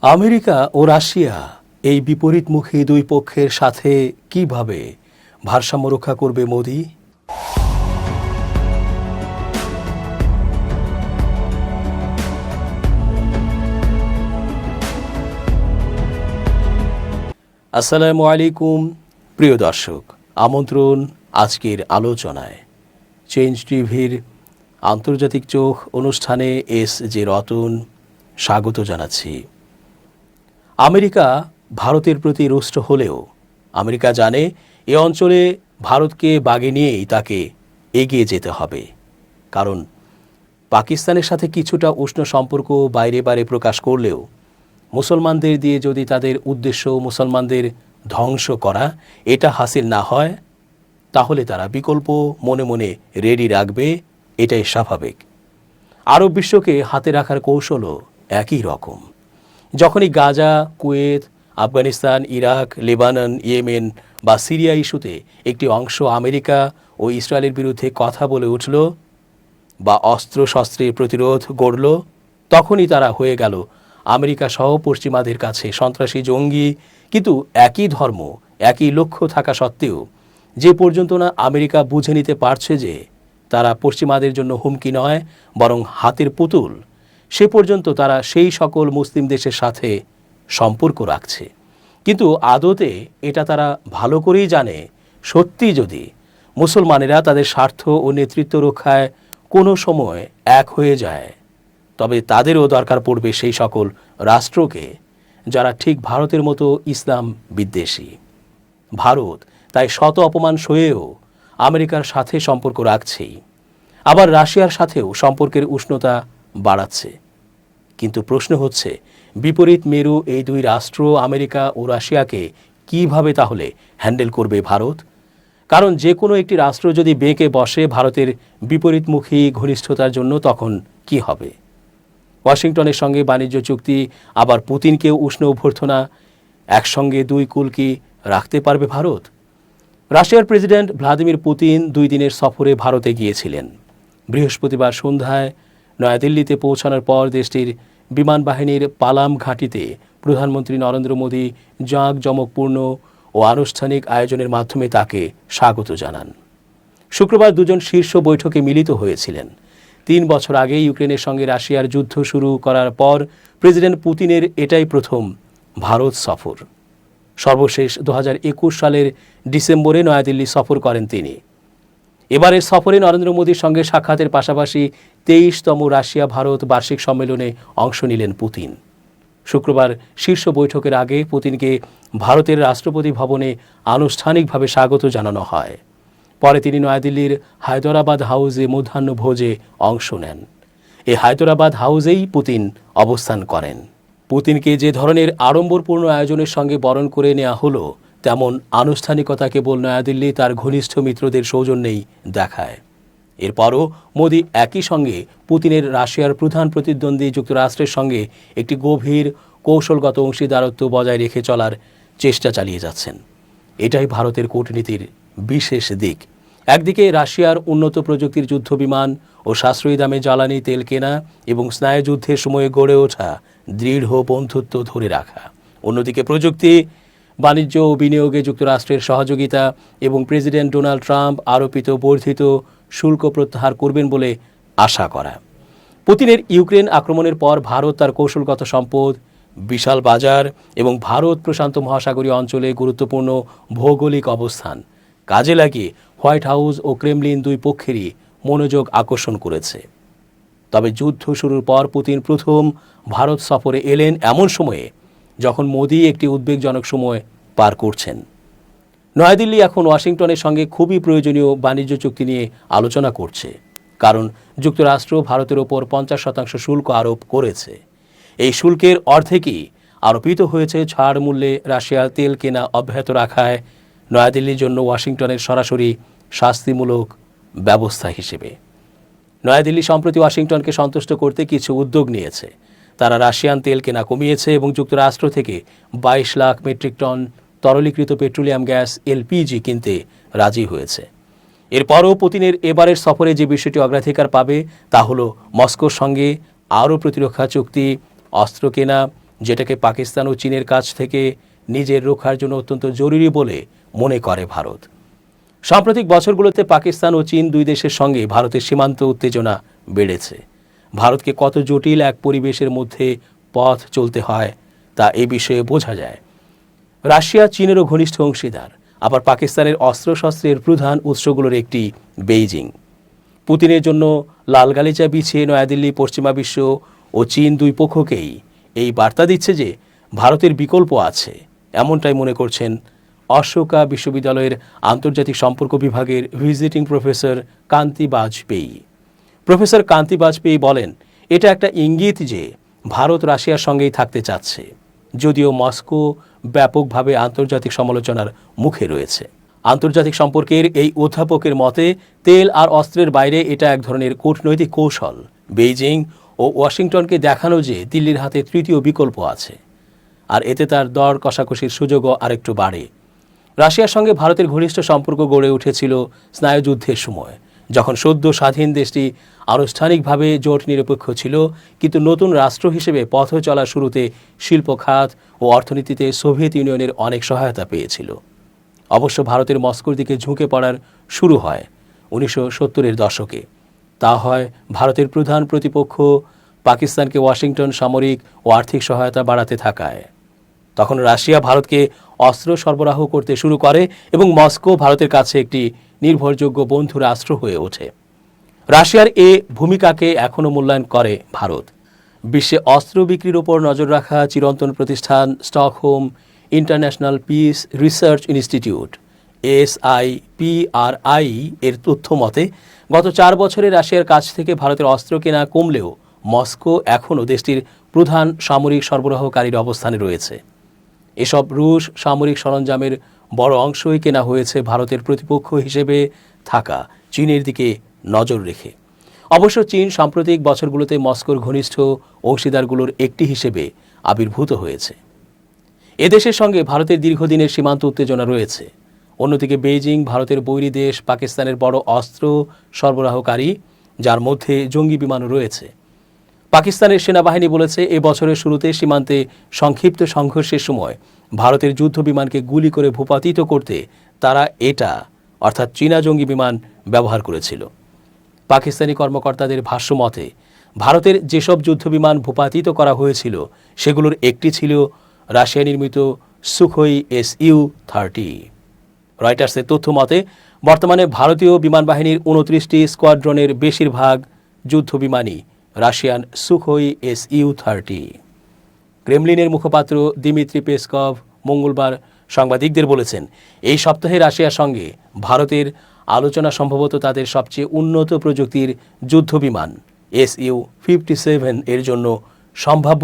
America ও Russia এই বিপরীতমুখী দুই পক্ষের সাথে কিভাবে ভারসাম্য রক্ষা করবে মোদি? আসসালামু আলাইকুম প্রিয় দর্শক, আমন্ত্রণ আজকের আলোচনায়। চেঞ্জ টিভির আন্তর্জাতিক চোখ অনুষ্ঠানে এস জে রতন স্বাগত জানাচ্ছি। আমেরিকা ভারতের প্রতি রুষ্ট হলেও আমেরিকা জানে এ অঞ্চলে ভারতকে বাগে নিয়েই তাকে এগিয়ে যেতে হবে। কারণ পাকিস্তানের সাথে কিছুটা উষ্ণ সম্পর্ক বাইরে বাইরে প্রকাশ করলেও মুসলমানদের দিয়ে যদি তাদের উদ্দেশ্য মুসলমানদের ধ্বংস করা এটা হাসিল না হয়, তাহলে তারা বিকল্প মনে মনে রেডি রাখবে, এটাই স্বাভাবিক। আরব বিশ্বকে হাতে রাখার কৌশলও একই রকম। যখনই Gaza, Kuwait, Afghanistan, Iraq, Lebanon, Yemen বা সিরিয়া ইস্যুতে একটি অংশ আমেরিকা ও ইসরায়েলের বিরুদ্ধে কথা বলে উঠল বা অস্ত্রশস্ত্রের প্রতিরোধ গড়ল, তখনই তারা হয়ে গেল আমেরিকা সহ পশ্চিমাদের কাছে সন্ত্রাসী, জঙ্গি। কিন্তু একই ধর্ম, একই লক্ষ্য থাকা সত্ত্বেও যে পর্যন্ত না আমেরিকা বুঝে নিতে পারছে যে তারা পশ্চিমাদের জন্য হুমকি নয় বরং হাতের পুতুল, সে পর্যন্ত তারা সেই সকল মুসলিম দেশের সাথে সম্পর্ক রাখছে। কিন্তু আদতে এটা তারা ভালো করেই জানে, সত্যি যদি মুসলমানেরা তাদের স্বার্থ ও নেতৃত্ব রক্ষায় কোনো সময় এক হয়ে যায়, তবে তাদেরও দরকার পড়বে সেই সকল রাষ্ট্রকে যারা ঠিক ভারতের মতো ইসলাম বিদ্বেষী। ভারত তাই শত অপমান সয়েও আমেরিকার সাথে সম্পর্ক রাখছেই, আবার রাশিয়ার সাথেও সম্পর্কের উষ্ণতা বাড়াচ্ছে। কিন্তু প্রশ্ন হচ্ছে, বিপরীত মেরু এই দুই রাষ্ট্র আমেরিকা ও রাশিয়াকে কিভাবে তাহলে হ্যান্ডেল করবে ভারত? কারণ যে কোনো একটি রাষ্ট্র যদি বেঁকে বসে ভারতের বিপরীতমুখী ঘনিষ্ঠতার জন্য, তখন কি হবে? ওয়াশিংটনের সঙ্গে বাণিজ্য চুক্তি, আবার পুতিনকেও উষ্ণ অভ্যর্থনা, একসঙ্গে দুই কুল কি রাখতে পারবে ভারত? রাশিয়ার প্রেসিডেন্ট ভ্লাদিমির পুতিন 2 দিনের সফরে ভারতে গিয়েছিলেন। বৃহস্পতিবার সন্ধ্যায় নয়াদিল্লিতে পৌঁছানোর পর দেশটির বিমান বাহিনীর পালাম ঘাঁটিতে প্রধানমন্ত্রী নরেন্দ্র মোদী জাঁকজমকপূর্ণ ও আনুষ্ঠানিক আয়োজনের মাধ্যমে তাকে স্বাগত জানান। শুক্রবার দুজন শীর্ষ বৈঠকে মিলিত হয়েছিলেন। 3 বছর আগে ইউক্রেনের সঙ্গে রাশিয়ার যুদ্ধ শুরু করার পর প্রেসিডেন্ট পুতিনের এটাই প্রথম ভারত সফর। সর্বশেষ 2021 সালের ডিসেম্বরে নয়াদিল্লি সফর করেন তিনি। এবারের সফরে নরেন্দ্র মোদীর সঙ্গে সাক্ষাতের পাশাপাশি 23তম রাশিয়া ভারত বার্ষিক সম্মেলনে অংশ নিলেন পুতিন। শুক্রবার শীর্ষ বৈঠকের আগে পুতিনকে ভারতের রাষ্ট্রপতি ভবনে আনুষ্ঠানিকভাবে স্বাগত জানানো হয়। পরে তিনি নয়াদিল্লির হায়দরাবাদ হাউসে মধ্যাহ্নভোজে অংশ নেন। এই হায়দরাবাদ হাউসেই পুতিন অবস্থান করেন। পুতিনকে যে ধরনের আড়ম্বরপূর্ণ আয়োজনের সঙ্গে বরণ করে নেওয়া হলো, তেমন আনুষ্ঠানিকতা কেবল নয়াদিল্লি তার ঘনিষ্ঠ মিত্রদের সৌজন্যেই দেখায়। এরপরও মোদি একই সঙ্গে পুতিনের রাশিয়ার প্রধান প্রতিদ্বন্দ্বী যুক্তরাষ্ট্রের সঙ্গে একটি গভীর কৌশলগত অংশীদারত্ব বজায় রেখে চলার চেষ্টা চালিয়ে যাচ্ছেন। এটাই ভারতের কূটনীতির বিশেষ দিক। একদিকে রাশিয়ার উন্নত প্রযুক্তির যুদ্ধবিমান ও সাশ্রয়ী দামে জ্বালানি তেল কেনা এবং স্নায়ুযুদ্ধের সময়ে গড়ে ওঠা দৃঢ় বন্ধুত্ব ধরে রাখা, অন্যদিকে প্রযুক্তি, বাণিজ্য ও বিনিয়োগে যুক্তরাষ্ট্রের সহযোগিতা এবং প্রেসিডেন্ট ডোনাল্ড ট্রাম্প আরোপিত বর্ধিত শুল্ক প্রত্যাহার করবেন বলে আশা করা। পুতিনের ইউক্রেন আক্রমণের পর ভারত তার কৌশলগত সম্পদ, বিশাল বাজার এবং ভারত প্রশান্ত মহাসাগরীয় অঞ্চলে গুরুত্বপূর্ণ ভৌগোলিক অবস্থান কাজে লাগিয়ে হোয়াইট হাউস ও ক্রেমলিন দুই পক্ষেরই মনোযোগ আকর্ষণ করেছে। তবে যুদ্ধ শুরুর পর পুতিন প্রথম ভারত সফরে এলেন এমন সময়ে যখন মোদি একটি উদ্বেগজনক সময় পার করছেন। নয়াদিল্লি এখন ওয়াশিংটনের সঙ্গে খুবই প্রয়োজনীয় বাণিজ্য চুক্তি নিয়ে আলোচনা করছে, কারণ যুক্তরাষ্ট্র ভারতের ওপর 50% শুল্ক আরোপ করেছে। এই শুল্কের অর্ধেকই আরোপিত হয়েছে ছাড় মূল্যে রাশিয়ার তেল কেনা অব্যাহত রাখায় নয়াদিল্লির জন্য ওয়াশিংটনের সরাসরি শাস্তিমূলক ব্যবস্থা হিসেবে। নয়াদিল্লি সম্প্রতি ওয়াশিংটনকে সন্তুষ্ট করতে কিছু উদ্যোগ নিয়েছে। তারা রাশিয়ান তেল কেনা কমিয়েছে এবং যুক্তরাষ্ট্র থেকে 22 লাখ মেট্রিক টন তরলীকৃত পেট্রোলিয়াম গ্যাস এলপিজি কিনতে রাজি হয়েছে। এরপরও পুতিনের এবারের সফরে যে বিষয়টি অগ্রাধিকার পাবে তা হলো মস্কোর সঙ্গে আরও প্রতিরক্ষা চুক্তি, অস্ত্র কেনা যেটাকে পাকিস্তান ও চীনের কাছ থেকে নিজের রক্ষার জন্য অত্যন্ত জরুরি বলে মনে করে ভারত। সাম্প্রতিক বছরগুলোতে পাকিস্তান ও চীন দুই দেশের সঙ্গে ভারতের সীমান্ত উত্তেজনা বেড়েছে। ভারতকে কত জটিল এক পরিবেশের মধ্যে পথ চলতে হয় তা এই বিষয়ে বোঝা যায়। রাশিয়া চীনেরও ঘনিষ্ঠ অংশীদার, আবার পাকিস্তানের অস্ত্রশস্ত্রের প্রধান উৎসগুলোর একটি বেইজিং। পুতিনের জন্য লাল গালিচা বিছিয়ে নয়াদিল্লি পশ্চিমা বিশ্ব ও চীন দুই পক্ষকেই এই বার্তা দিচ্ছে যে ভারতের বিকল্প আছে, এমনটাই মনে করছেন অশোকা বিশ্ববিদ্যালয়ের আন্তর্জাতিক সম্পর্ক বিভাগের ভিজিটিং প্রফেসর কান্তি বাজপেয়ী। প্রফেসর কান্তি বাজপেয়ী বলেন, এটা একটা ইঙ্গিত যে ভারত রাশিয়ার সঙ্গেই থাকতে চাচ্ছে, যদিও মস্কো ব্যাপকভাবে আন্তর্জাতিক সমালোচনার মুখে রয়েছে। আন্তর্জাতিক সম্পর্কের এই অধ্যাপকের মতে তেল আর অস্ত্রের বাইরে এটা এক ধরনের কূটনৈতিক কৌশল, বেইজিং ও ওয়াশিংটনকে দেখানো যে দিল্লির হাতে তৃতীয় বিকল্প আছে, আর এতে তার দর কষাকষির সুযোগও আরেকটু বাড়ে। রাশিয়ার সঙ্গে ভারতের ঘনিষ্ঠ সম্পর্ক গড়ে উঠেছিল স্নায়ুযুদ্ধের সময়, যখন সদ্য স্বাধীন দেশটি আনুষ্ঠানিকভাবে জোট নিরপেক্ষ ছিল, কিন্তু নতুন রাষ্ট্র হিসেবে পথ চলা শুরুতে শিল্প খাত ও অর্থনীতিতে সোভিয়েত ইউনিয়নের অনেক সহায়তা পেয়েছিল। অবশ্য ভারতের মস্কোর দিকে ঝুঁকে পড়ার শুরু হয় 1970-এর দশকে। তা হয় ভারতের প্রধান প্রতিপক্ষ পাকিস্তানকে ওয়াশিংটন সামরিক ও আর্থিক সহায়তা বাড়াতে থাকায়। তখন রাশিয়া ভারতকে অস্ত্র সরবরাহ করতে শুরু করে এবং মস্কো ভারতের কাছে একটি নির্ভরযোগ্য বন্ধু রাষ্ট্র হয়ে ওঠে। রাশিয়ার এ ভূমিকাকে এখনও মূল্যায়ন করে ভারত। বিশ্বে অস্ত্র বিক্রির ওপর নজর রাখা চিরন্তন প্রতিষ্ঠান Stockholm international piece research institute SIPRI এর তথ্য মতে গত 4 বছরে রাশিয়ার কাছ থেকে ভারতের অস্ত্র কেনা কমলেও মস্কো এখনও দেশটির প্রধান সামরিক সরবরাহকারীর অবস্থানে রয়েছে। এসব রুশ সামরিক সরঞ্জামের বড় অংশই কেনা হয়েছে ভারতের প্রতিপক্ষ হিসেবে থাকা চীনের দিকে নজর রেখে। অবশ্য চীন সাম্প্রতিক বছরগুলোতে মস্কোর ঘনিষ্ঠ অংশীদারগুলোর একটি হিসেবে আবির্ভূত হয়েছে। এদেশের সঙ্গে ভারতের দীর্ঘদিনের সীমান্ত উত্তেজনা রয়েছে। অন্যদিকে বেইজিং ভারতের বৈরী দেশ পাকিস্তানের বড় অস্ত্র সরবরাহকারী, যার মধ্যে জঙ্গি বিমানও রয়েছে। পাকিস্তানের সেনাবাহিনী বলেছে, এ বছরের শুরুতে সীমান্তে সংক্ষিপ্ত সংঘর্ষের সময় ভারতের যুদ্ধ বিমানকে গুলি করে ভূপাতিত করতে তারা এটা অর্থাৎ চীনা জঙ্গি বিমান ব্যবহার করেছিল। পাকিস্তানি কর্মকর্তাদের ভাষ্য মতে ভারতের যেসব যুদ্ধবিমান ভূপাতিত করা হয়েছিল সেগুলোর একটি ছিল রাশিয়া নির্মিত সুখোই Su-30। রয়টার্সের তথ্য মতে বর্তমানে ভারতীয় বিমান বাহিনীর 29টি স্কোয়াড্রনের বেশিরভাগ যুদ্ধ বিমানই রাশিয়ান সুখোই Su-30। ক্রেমলিনের মুখপাত্র দিমিত্রি পেসকভ মঙ্গলবার সাংবাদিকদের বলেছেন, এই সপ্তাহে রাশিয়ার সঙ্গে ভারতের আলোচনা সম্ভবত তাদের সবচেয়ে উন্নত প্রযুক্তির যুদ্ধবিমান Su-57 এর জন্য সম্ভাব্য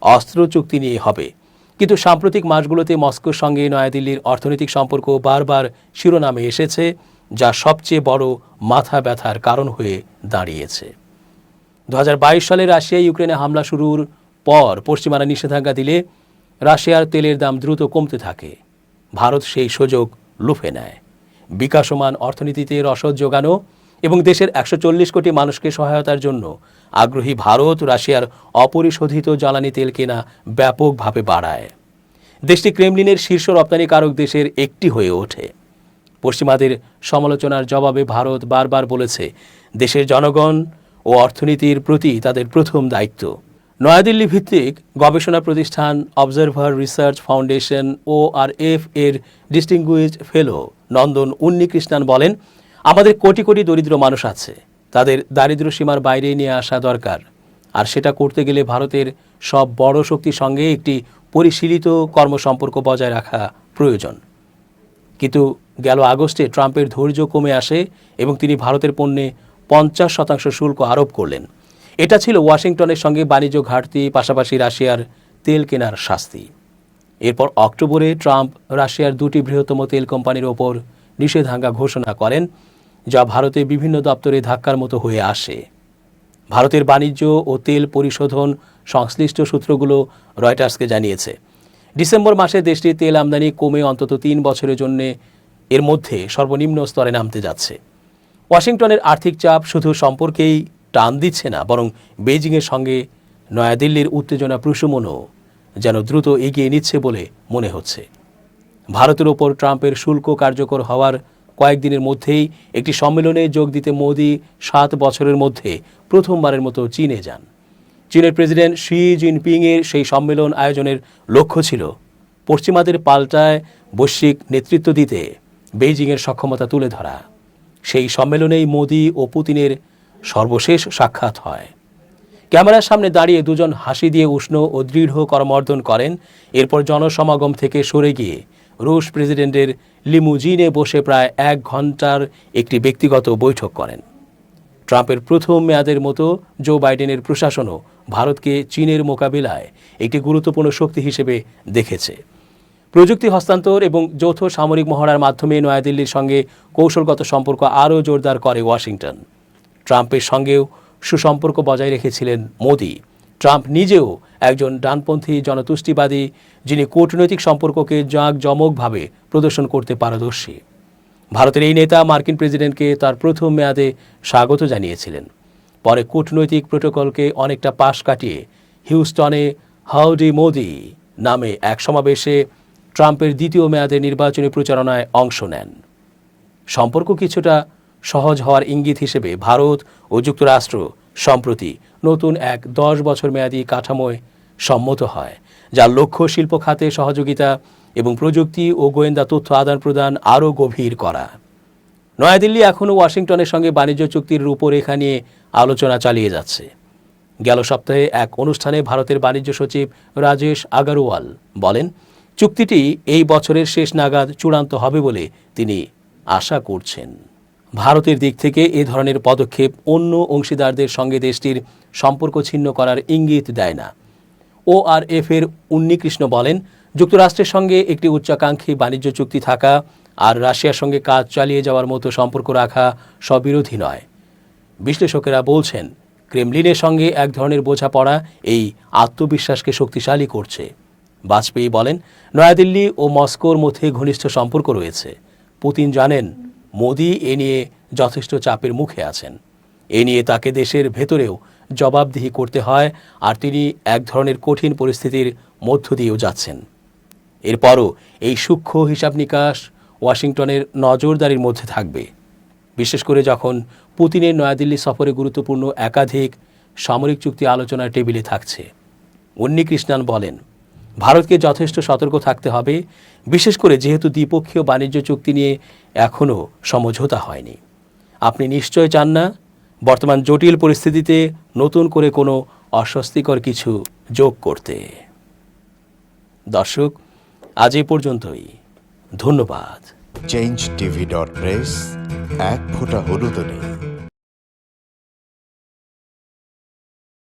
অস্ত্র চুক্তি নিয়ে হবে। কিন্তু সাম্প্রতিক মাসগুলোতে মস্কোর সঙ্গে নয়াদিল্লির অর্থনৈতিক সম্পর্ক বারবার শিরোনামে এসেছে, যা সবচেয়ে বড় মাথা ব্যথার কারণ হয়ে দাঁড়িয়েছে। 2022 সালে রাশিয়া ইউক্রেনে হামলা শুরুর পর পশ্চিমারা নিষেধাজ্ঞা দিলে রাশিয়ার তেলের দাম দ্রুত কমতে থাকে। ভারত সেই সুযোগ লুফে নেয়। বিকাশমান অর্থনীতিতে রসদ যোগানো এবং দেশের 140 কোটি মানুষকে সহায়তার জন্য আগ্রহী ভারত রাশিয়ার অপরিশোধিত জ্বালানি তেল কেনা ব্যাপকভাবে বাড়ায়। দেশটি ক্রেমলিনের শীর্ষ রপ্তানিকারক দেশের একটি হয়ে ওঠে। পশ্চিমাদের সমালোচনার জবাবে ভারত বারবার বলেছে, দেশের জনগণ ও অর্থনীতির প্রতি তাদের প্রথম দায়িত্ব। নয়াদিল্লি ভিত্তিক গবেষণা প্রতিষ্ঠান অবজারভার রিসার্চ ফাউন্ডেশন ORF এর ডিস্টিংগুইশড ফেলো নন্দন উন্নিকৃষ্ণান বলেন, আমাদের কোটি কোটি দরিদ্র মানুষ আছে, তাদের দারিদ্র্য সীমার বাইরে নিয়ে আসা দরকার। আর সেটা করতে গেলে ভারতের সব বড় শক্তির সঙ্গে একটি পরিশীলিত কর্মসম্পর্ক বজায় রাখা প্রয়োজন। কিন্তু গেল আগস্টে ট্রাম্পের ধৈর্য কমে আসে এবং তিনি ভারতের পণ্যে 50% শুল্ক আরোপ করলেন। এটা ছিল ওয়াশিংটনের সঙ্গে বাণিজ্য ঘাটতি, পাশাপাশি রাশিয়ার তেল কেনার শাস্তি। এরপর অক্টোবরে ট্রাম্প রাশিয়ার 2টি বৃহত্তম তেল কোম্পানির ওপর নিষেধাজ্ঞা ঘোষণা করেন, যা ভারতে বিভিন্ন দপ্তরে ধাক্কার মতো হয়ে আসে। ভারতের বাণিজ্য ও তেল পরিশোধন সংশ্লিষ্ট সূত্রগুলো রয়টার্সকে জানিয়েছে, ডিসেম্বর মাসে দেশটির তেল আমদানি কমে অন্তত 3 বছরের জন্য এর মধ্যে সর্বনিম্ন স্তরে নামতে যাচ্ছে। ওয়াশিংটনের আর্থিক চাপ শুধু সম্পর্কেই টান দিচ্ছে না, বরং বেইজিংয়ের সঙ্গে নয়াদিল্লির উত্তেজনা প্রশমনও যেন দ্রুত এগিয়ে নিচ্ছে বলে মনে হচ্ছে। ভারতের ওপর ট্রাম্পের শুল্ক কার্যকর হওয়ার কয়েকদিনের মধ্যেই একটি সম্মেলনে যোগ দিতে মোদি 7 বছরের মধ্যে প্রথমবারের মতো চীনে যান। চীনের প্রেসিডেন্ট শি জিনপিংয়ের সেই সম্মেলন আয়োজনের লক্ষ্য ছিল পশ্চিমাদের পাল্টায় বৈশ্বিক নেতৃত্ব দিতে বেইজিংয়ের সক্ষমতা তুলে ধরা। সেই সম্মেলনেই মোদি ও পুতিনের সর্বশেষ সাক্ষাৎ হয়। ক্যামেরার সামনে দাঁড়িয়ে দুজন হাসি দিয়ে উষ্ণ ও দৃঢ় করমর্দন করেন। এরপর জনসমাগম থেকে সরে গিয়ে রুশ প্রেসিডেন্টের লিমুজিনে বসে প্রায় 1 ঘন্টার একটি ব্যক্তিগত বৈঠক করেন। ট্রাম্পের প্রথম মেয়াদের মতো জো বাইডেনের প্রশাসনও ভারতকে চীনের মোকাবিলায় একটি গুরুত্বপূর্ণ শক্তি হিসেবে দেখেছে। প্রযুক্তি হস্তান্তর এবং যৌথ সামরিক মহড়ার মাধ্যমে নয়াদিল্লির সঙ্গে কৌশলগত সম্পর্ক আরও জোরদার করে ওয়াশিংটন। ট্রাম্পের সঙ্গেও সুসম্পর্ক বজায় রেখেছিলেন মোদি। ট্রাম্প নিজেও একজন ডানপন্থী জনতুষ্টিবাদী, যিনি কূটনৈতিক সম্পর্ককে জাঁকজমকভাবে প্রদর্শন করতে পারদর্শী। ভারতের এই নেতা মার্কিন প্রেসিডেন্টকে তার প্রথম মেয়াদে স্বাগত জানিয়েছিলেন। পরে কূটনৈতিক প্রোটোকলকে অনেকটা পাশ কাটিয়ে হিউস্টনে হাউডি মোদি নামে এক সমাবেশে ট্রাম্পের দ্বিতীয় মেয়াদের নির্বাচনী প্রচারণায় অংশ নেন। সম্পর্ক কিছুটা সহজ হওয়ার ইঙ্গিত হিসেবে ভারত ও যুক্তরাষ্ট্র সম্প্রতি নতুন এক 10 বছর মেয়াদী কাঠামোয় সম্মত হয়, যার লক্ষ্য শিল্প খাতে সহযোগিতা এবং প্রযুক্তি ও গোয়েন্দা তথ্য আদান প্রদান আরও গভীর করা। নয়াদিল্লি এখনও ওয়াশিংটনের সঙ্গে বাণিজ্য চুক্তির রূপরেখা নিয়ে আলোচনা চালিয়ে যাচ্ছে। গেল সপ্তাহে এক অনুষ্ঠানে ভারতের বাণিজ্য সচিব রাজেশ আগারওয়াল বলেন, চুক্তিটি এই বছরের শেষ নাগাদ চূড়ান্ত হবে বলে তিনি আশা করছেন। ভারতের দিক থেকে এ ধরনের পদক্ষেপ অন্য অংশীদারদের সঙ্গে দেশটির সম্পর্ক ছিন্ন করার ইঙ্গিত দেয় না। ওআরএফের উন্নিকৃষ্ণ বলেন, যুক্তরাষ্ট্রের সঙ্গে একটি উচ্চাকাঙ্ক্ষী বাণিজ্য চুক্তি থাকা আর রাশিয়ার সঙ্গে কাজ চালিয়ে যাওয়ার মতো সম্পর্ক রাখা স্ববিরোধী নয়। বিশ্লেষকেরা বলছেন, ক্রেমলিনের সঙ্গে এক ধরনের বোঝাপড়া এই আত্মবিশ্বাসকে শক্তিশালী করছে। বাজপেয়ী বলেন, নয়াদিল্লি ও মস্কোর মধ্যে ঘনিষ্ঠ সম্পর্ক রয়েছে। পুতিন জানেন মোদি এ নিয়ে যথেষ্ট চাপের মুখে আছেন। এ নিয়ে তাকে দেশের ভেতরেও জবাবদিহি করতে হয়, আর তিনি এক ধরনের কঠিন পরিস্থিতির মধ্য দিয়েও যাচ্ছেন। এরপরও এই সূক্ষ্ম হিসাব নিকাশ ওয়াশিংটনের নজরদারির মধ্যে থাকবে, বিশেষ করে যখন পুতিনের নয়াদিল্লি সফরে গুরুত্বপূর্ণ একাধিক সামরিক চুক্তি আলোচনার টেবিলে থাকছে। উন্নিকৃষ্ণান বলেন, ভারতকে যথেষ্ট সতর্ক থাকতে হবে, বিশেষ করে যেহেতু দ্বিপক্ষীয় বাণিজ্য চুক্তি নিয়ে এখনও সমঝোতা হয়নি। আপনি নিশ্চয় চান না বর্তমান জটিল পরিস্থিতিতে নতুন করে কোনো অস্বস্তিকর কিছু যোগ করতে। দর্শক, আজ এ পর্যন্তই। ধন্যবাদ। changeTV.press, এক ফোঁটা হলুদও নেই।